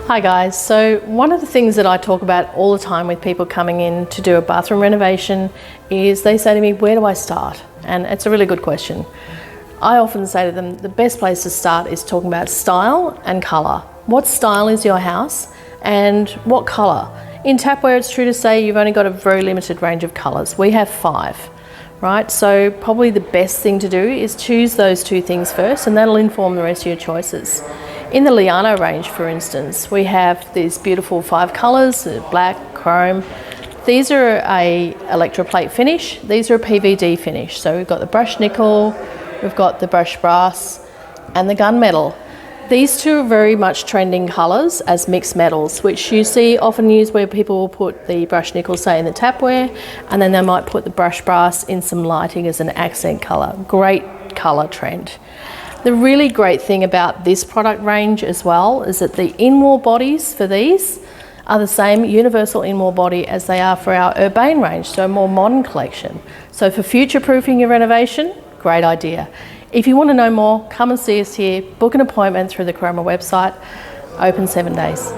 Hi guys, so one of the things that I talk about all the time with people coming in to do a bathroom renovation is they say to me, where do I start? And it's a really good question. I often say to them, the best place to start is talking about style and colour. What style is your house and what colour? In tapware, it's true to say you've only got a very limited range of colours. We have 5, right? So probably the best thing to do is choose those 2 things first, and that'll inform the rest of your choices. In the Liano range, for instance, we have these beautiful 5 colours, black, chrome. These are a electroplate finish. These are a PVD finish. So we've got the brushed nickel, we've got the brushed brass, and the gunmetal. These 2 are very much trending colours as mixed metals, which you see often used where people will put the brushed nickel, say, in the tapware, and then they might put the brushed brass in some lighting as an accent colour. Great colour trend. The really great thing about this product range as well is that the in-wall bodies for these are the same universal in-wall body as they are for our urbane range, so a more modern collection. So for future-proofing your renovation, great idea. If you want to know more, come and see us here, book an appointment through the Caroma website, open 7 days.